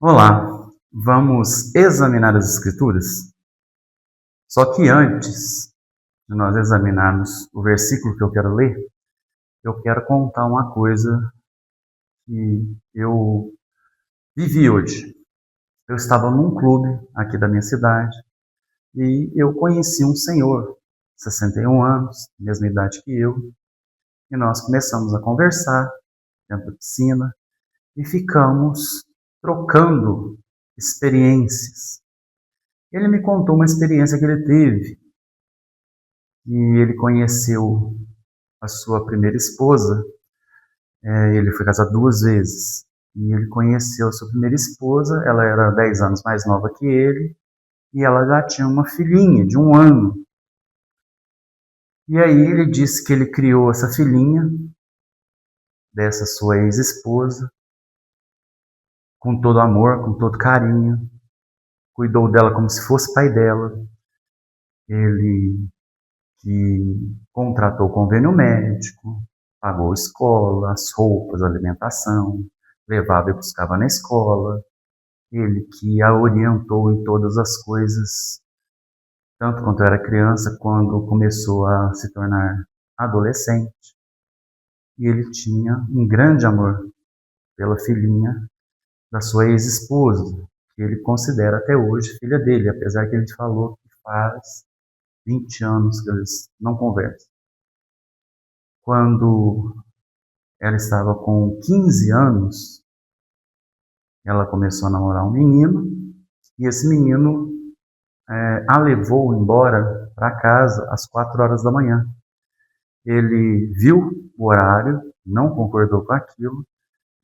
Olá, vamos examinar as Escrituras? Só que antes de nós examinarmos o versículo que eu quero ler, eu quero contar uma coisa que eu vivi hoje. Eu estava num clube aqui da minha cidade e eu conheci um senhor, 61 anos, mesma idade que eu, e nós começamos a conversar dentro da piscina e ficamos trocando experiências. Ele me contou uma experiência que ele teve e ele conheceu a sua primeira esposa. Ele foi casado 2 vezes e ele conheceu a sua primeira esposa. Ela era 10 anos mais nova que ele e ela já tinha uma filhinha de 1 ano. E aí ele disse que ele criou essa filhinha dessa sua ex-esposa com todo amor, com todo carinho, cuidou dela como se fosse pai dela. Ele que contratou convênio médico, pagou escola, as roupas, a alimentação, levava e buscava na escola, ele que a orientou em todas as coisas, tanto quando era criança, quando começou a se tornar adolescente. E ele tinha um grande amor pela filhinha da sua ex-esposa, que ele considera até hoje filha dele, apesar que ele falou que faz 20 anos que eles não conversam. Quando ela estava com 15 anos, ela começou a namorar um menino, e esse menino a levou embora para casa às 4 horas da manhã. Ele viu o horário, não concordou com aquilo,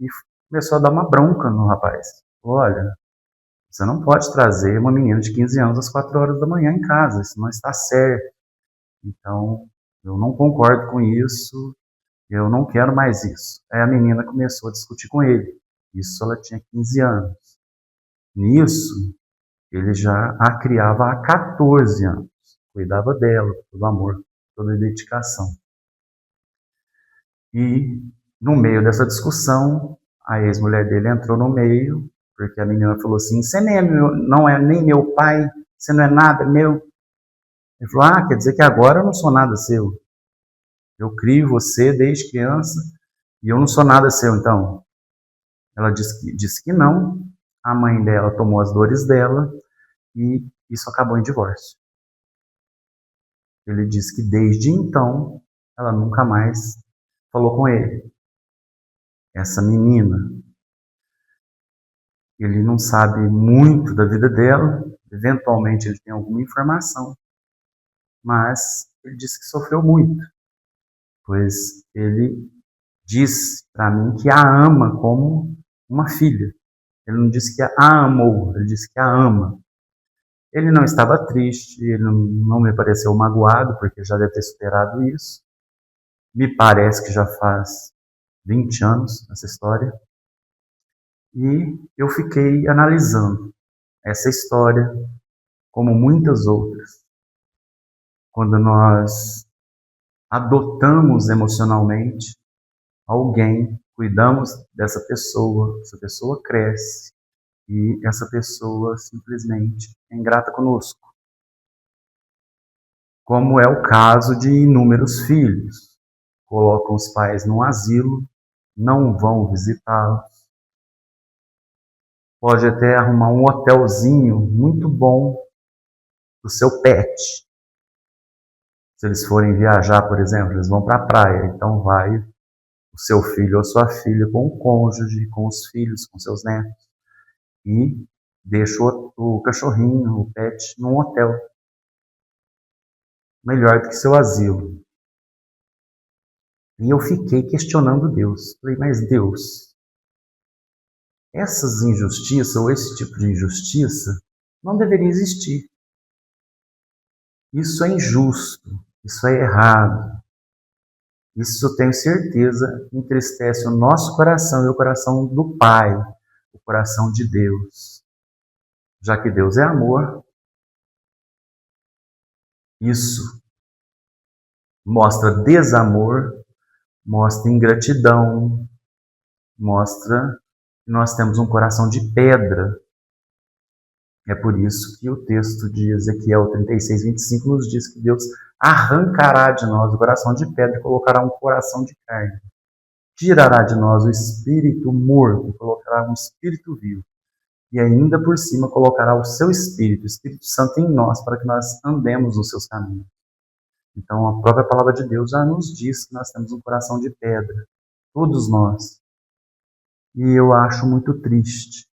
e começou a dar uma bronca no rapaz. Olha, você não pode trazer uma menina de 15 anos às 4 horas da manhã em casa, isso não está certo. Então, eu não concordo com isso, eu não quero mais isso. Aí a menina começou a discutir com ele. Isso ela tinha 15 anos. Nisso, ele já a criava há 14 anos. Cuidava dela, com todo amor, toda dedicação. E, no meio dessa discussão, a ex-mulher dele entrou no meio, porque a menina falou assim, você não é nem meu pai, você não é nada meu. Ele falou, quer dizer que agora eu não sou nada seu. Eu crio você desde criança e eu não sou nada seu, então. Ela disse que não, a mãe dela tomou as dores dela e isso acabou em divórcio. Ele disse que desde então ela nunca mais falou com ele. Essa menina, ele não sabe muito da vida dela, eventualmente ele tem alguma informação, mas ele disse que sofreu muito, pois ele disse para mim que a ama como uma filha. Ele não disse que a amou, ele disse que a ama. Ele não estava triste, ele não me pareceu magoado, porque já deve ter superado isso. Me parece que já faz 20 anos essa história. E eu fiquei analisando essa história, como muitas outras. Quando nós adotamos emocionalmente alguém, cuidamos dessa pessoa, essa pessoa cresce e essa pessoa simplesmente é ingrata conosco. Como é o caso de inúmeros filhos. Colocam os pais num asilo, não vão visitá-los. Pode até arrumar um hotelzinho muito bom para o seu pet. Se eles forem viajar, por exemplo, eles vão para a praia, então vai o seu filho ou sua filha com o cônjuge, com os filhos, com seus netos, e deixa o cachorrinho, o pet, num hotel. Melhor do que seu asilo. E eu fiquei questionando Deus. Falei, mas Deus, essas injustiças ou esse tipo de injustiça não deveria existir. Isso é injusto, isso é errado. Isso, tenho certeza, entristece o nosso coração e o coração do Pai, o coração de Deus. Já que Deus é amor, isso mostra desamor, mostra ingratidão, mostra e nós temos um coração de pedra. É por isso que o texto de Ezequiel 36:25 nos diz que Deus arrancará de nós o coração de pedra e colocará um coração de carne. Tirará de nós o espírito morto, colocará um espírito vivo. E ainda por cima colocará o seu Espírito, o Espírito Santo em nós, para que nós andemos nos seus caminhos. Então a própria palavra de Deus já nos diz que nós temos um coração de pedra, todos nós. E eu acho muito triste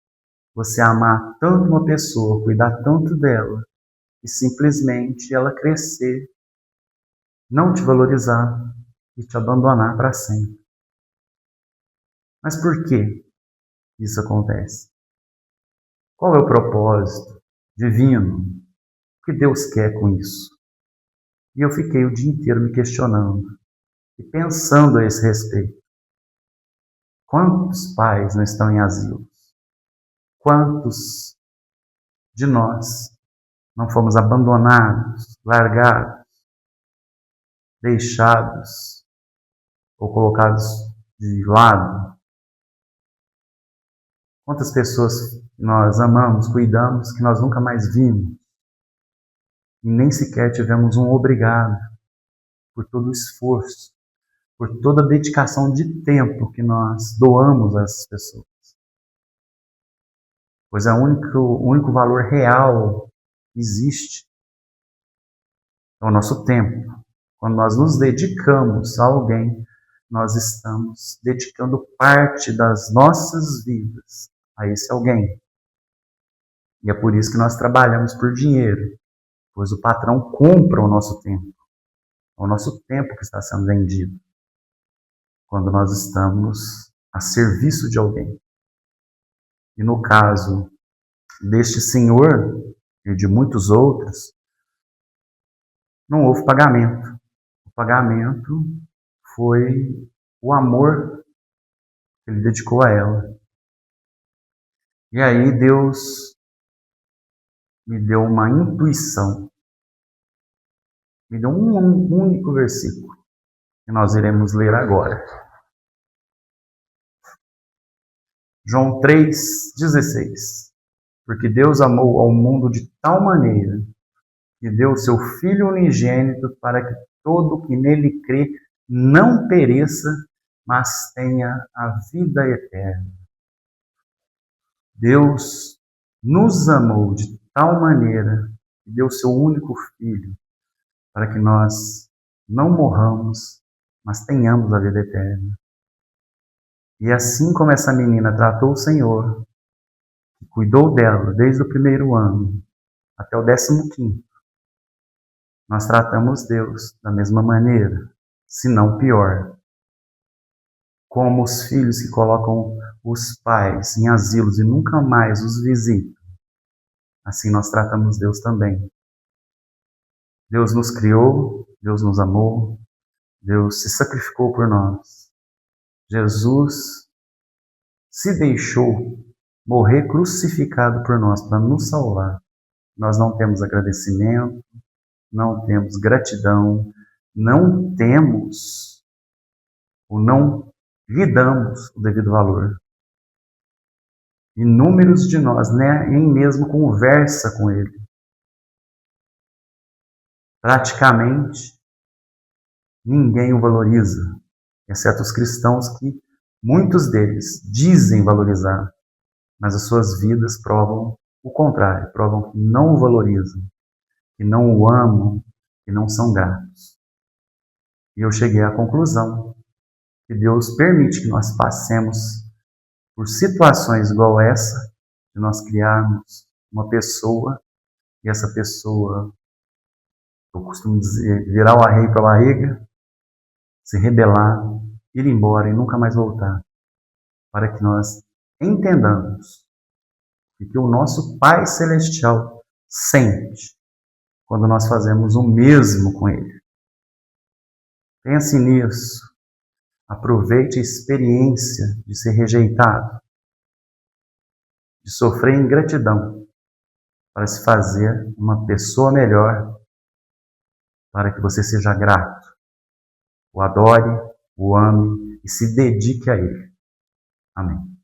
você amar tanto uma pessoa, cuidar tanto dela, e simplesmente ela crescer, não te valorizar e te abandonar para sempre. Mas por que isso acontece? Qual é o propósito divino? O que Deus quer com isso? E eu fiquei o dia inteiro me questionando e pensando a esse respeito. Quantos pais não estão em asilos? Quantos de nós não fomos abandonados, largados, deixados ou colocados de lado? Quantas pessoas nós amamos, cuidamos, que nós nunca mais vimos e nem sequer tivemos um obrigado por todo o esforço, por toda a dedicação de tempo que nós doamos a essas pessoas. Pois o único valor real que existe é o nosso tempo. Quando nós nos dedicamos a alguém, nós estamos dedicando parte das nossas vidas a esse alguém. E é por isso que nós trabalhamos por dinheiro, pois o patrão compra o nosso tempo. É o nosso tempo que está sendo vendido quando nós estamos a serviço de alguém. E no caso deste senhor e de muitos outros, não houve pagamento. O pagamento foi o amor que ele dedicou a ela. E aí Deus me deu uma intuição, me deu um único versículo que nós iremos ler agora. João 3,16. Porque Deus amou ao mundo de tal maneira que deu o seu Filho unigênito para que todo que nele crê não pereça, mas tenha a vida eterna. Deus nos amou de tal maneira que deu o seu único Filho para que nós não morramos, mas tenhamos a vida eterna. E assim como essa menina tratou o Senhor, que cuidou dela desde o primeiro ano até o 15º, nós tratamos Deus da mesma maneira, se não pior. Como os filhos que colocam os pais em asilos e nunca mais os visitam, assim nós tratamos Deus também. Deus nos criou, Deus nos amou, Deus se sacrificou por nós. Jesus se deixou morrer crucificado por nós para nos salvar. Nós não temos agradecimento, não temos gratidão, não temos ou não lhe damos o devido valor. Inúmeros de nós nem mesmo conversa com ele. Praticamente ninguém o valoriza, exceto os cristãos que muitos deles dizem valorizar, mas as suas vidas provam o contrário, provam que não o valorizam, que não o amam, que não são gratos. E eu cheguei à conclusão que Deus permite que nós passemos por situações igual essa, de nós criarmos uma pessoa e essa pessoa, eu costumo dizer, virar o arreio para a barriga, se rebelar, ir embora e nunca mais voltar, para que nós entendamos o que o nosso Pai Celestial sente quando nós fazemos o mesmo com Ele. Pense nisso. Aproveite a experiência de ser rejeitado, de sofrer ingratidão, para se fazer uma pessoa melhor, para que você seja grato, o adore, o ame e se dedique a Ele. Amém.